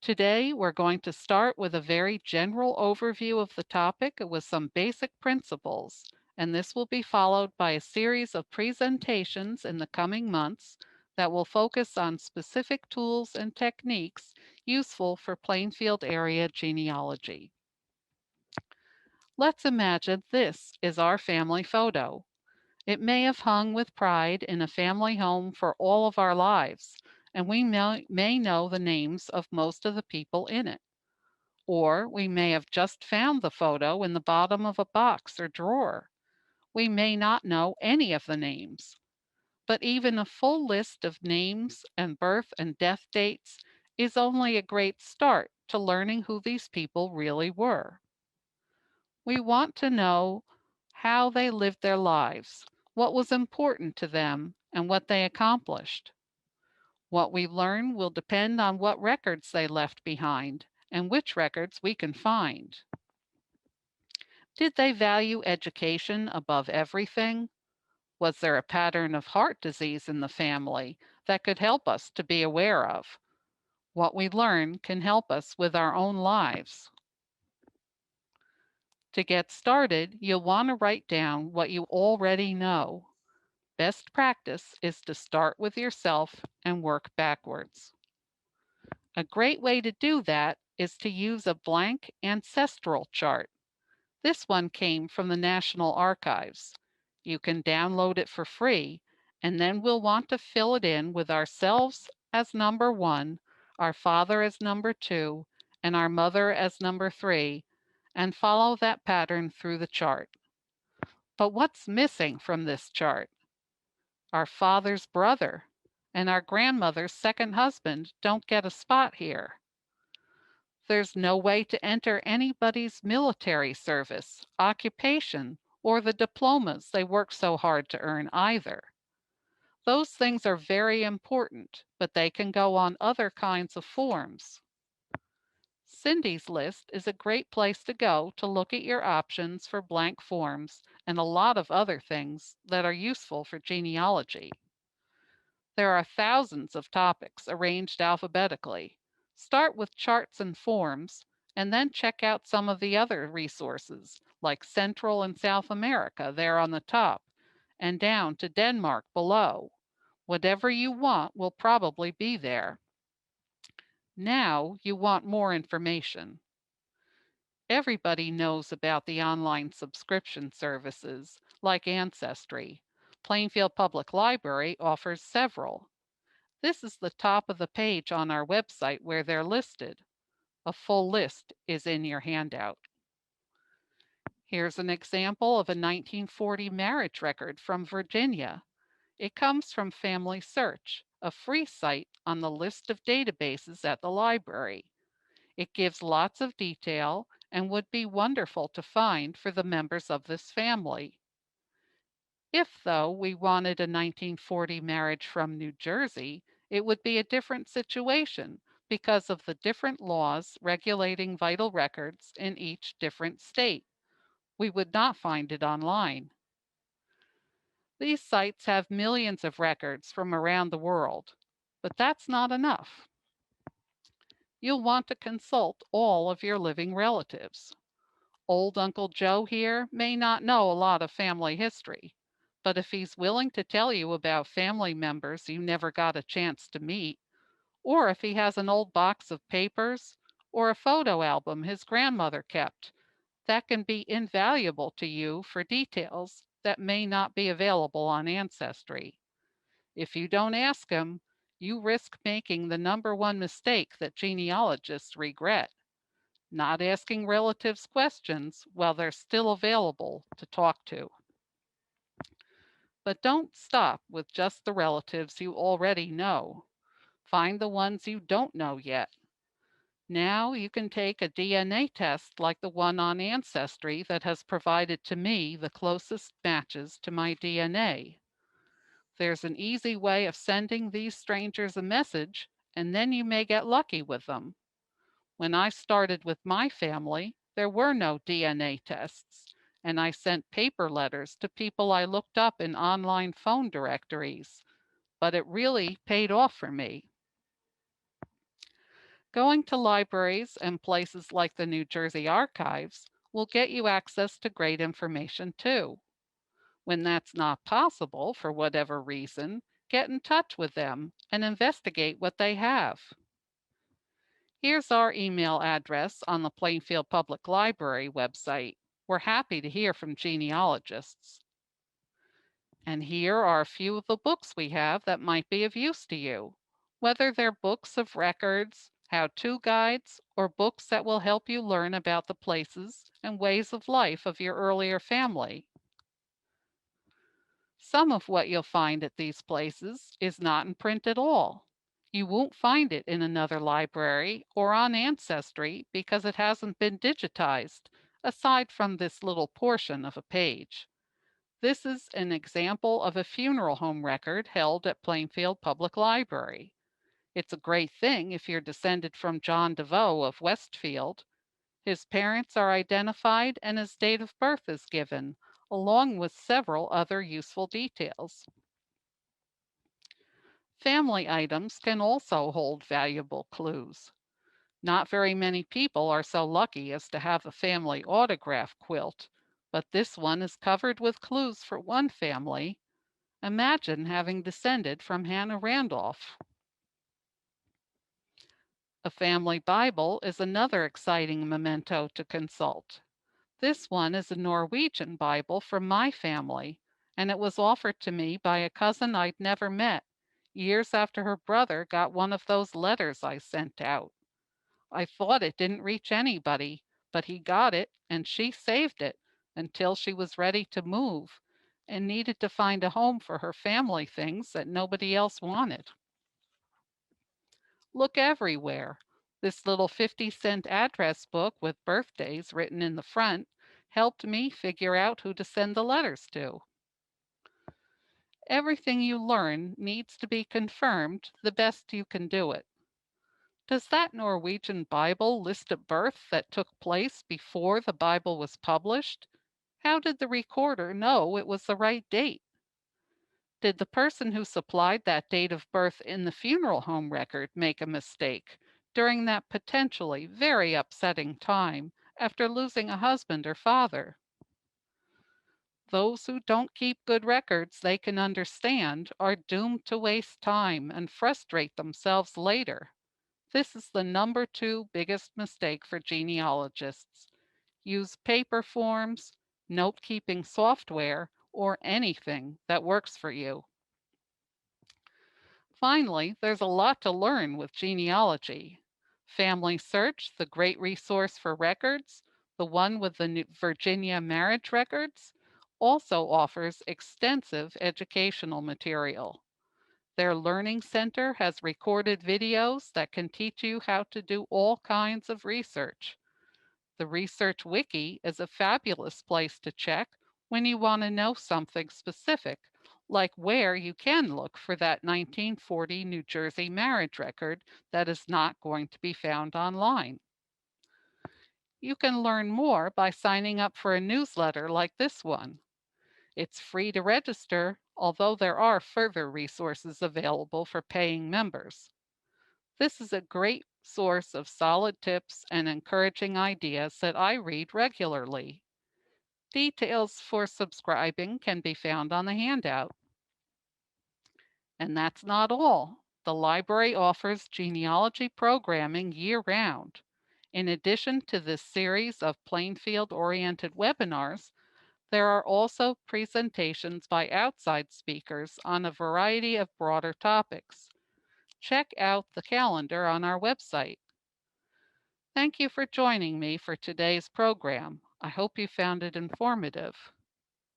Today, we're going to start with a very general overview of the topic with some basic principles, and this will be followed by a series of presentations in the coming months that will focus on specific tools and techniques useful for Plainfield area genealogy. Let's imagine this is our family photo. It may have hung with pride in a family home for all of our lives, and we may know the names of most of the people in it. Or we may have just found the photo in the bottom of a box or drawer. We may not know any of the names, but even a full list of names and birth and death dates is only a great start to learning who these people really were. We want to know how they lived their lives, what was important to them, and what they accomplished. What we learn will depend on what records they left behind and which records we can find. Did they value education above everything? Was there a pattern of heart disease in the family that could help us to be aware of? What we learn can help us with our own lives. To get started, you'll want to write down what you already know. Best practice is to start with yourself and work backwards. A great way to do that is to use a blank ancestral chart. This one came from the National Archives. You can download it for free, and then we'll want to fill it in with ourselves as number 1, our father as number 2, and our mother as number 3, and follow that pattern through the chart. But what's missing from this chart? Our father's brother and our grandmother's second husband don't get a spot here. There's no way to enter anybody's military service, occupation, or the diplomas they work so hard to earn either. Those things are very important, but they can go on other kinds of forms. Cindy's list is a great place to go to look at your options for blank forms and a lot of other things that are useful for genealogy. There are thousands of topics arranged alphabetically. Start with charts and forms, and then check out some of the other resources, like Central and South America there on the top, and down to Denmark below. Whatever you want will probably be there. Now you want more information. Everybody knows about the online subscription services like Ancestry. Plainfield Public Library offers several. This is the top of the page on our website where they're listed. A full list is in your handout. Here's an example of a 1940 marriage record from Virginia. It comes from Family Search, a free site on the list of databases at the library. It gives lots of detail and would be wonderful to find for the members of this family. If, though, we wanted a 1940 marriage from New Jersey, it would be a different situation because of the different laws regulating vital records in each different state. We would not find it online. These sites have millions of records from around the world, but that's not enough. You'll want to consult all of your living relatives. Old Uncle Joe here may not know a lot of family history, but if he's willing to tell you about family members you never got a chance to meet, or if he has an old box of papers or a photo album his grandmother kept, that can be invaluable to you for details that may not be available on Ancestry. If you don't ask him, you risk making the number one mistake that genealogists regret, not asking relatives questions while they're still available to talk to. But don't stop with just the relatives you already know. Find the ones you don't know yet. Now you can take a DNA test like the one on Ancestry that has provided to me the closest matches to my DNA. There's an easy way of sending these strangers a message, and then you may get lucky with them. When I started with my family, there were no DNA tests, and I sent paper letters to people I looked up in online phone directories, but it really paid off for me. Going to libraries and places like the New Jersey Archives will get you access to great information too. When that's not possible for whatever reason, get in touch with them and investigate what they have. Here's our email address on the Plainfield Public Library website. We're happy to hear from genealogists. And here are a few of the books we have that might be of use to you, whether they're books of records, how to guides, or books that will help you learn about the places and ways of life of your earlier family. Some of what you'll find at these places is not in print at all. You won't find it in another library or on Ancestry because it hasn't been digitized, aside from this little portion of a page. This is an example of a funeral home record held at Plainfield Public Library. It's a great thing if you're descended from John DeVoe of Westfield. His parents are identified and his date of birth is given, along with several other useful details. Family items can also hold valuable clues. Not very many people are so lucky as to have a family autograph quilt, but this one is covered with clues for one family. Imagine having descended from Hannah Randolph. A family Bible is another exciting memento to consult. This one is a Norwegian Bible from my family, and it was offered to me by a cousin I'd never met, years after her brother got one of those letters I sent out. I thought it didn't reach anybody, but he got it and she saved it until she was ready to move and needed to find a home for her family things that nobody else wanted. Look everywhere. This little 50-cent address book with birthdays written in the front helped me figure out who to send the letters to. Everything you learn needs to be confirmed the best you can do it. Does that Norwegian Bible list a birth that took place before the Bible was published? How did the recorder know it was the right date? Did the person who supplied that date of birth in the funeral home record make a mistake during that potentially very upsetting time after losing a husband or father? Those who don't keep good records they can understand are doomed to waste time and frustrate themselves later. This is the number two biggest mistake for genealogists. Use paper forms, note keeping software, or anything that works for you. Finally, there's a lot to learn with genealogy. Family Search, the great resource for records, the one with the Virginia marriage records, also offers extensive educational material. Their Learning Center has recorded videos that can teach you how to do all kinds of research. The Research Wiki is a fabulous place to check when you want to know something specific, like where you can look for that 1940 New Jersey marriage record that is not going to be found online. You can learn more by signing up for a newsletter like this one. It's free to register, although there are further resources available for paying members. This is a great source of solid tips and encouraging ideas that I read regularly. Details for subscribing can be found on the handout. And that's not all. The library offers genealogy programming year-round. In addition to this series of Plainfield-oriented webinars, there are also presentations by outside speakers on a variety of broader topics. Check out the calendar on our website. Thank you for joining me for today's program. I hope you found it informative.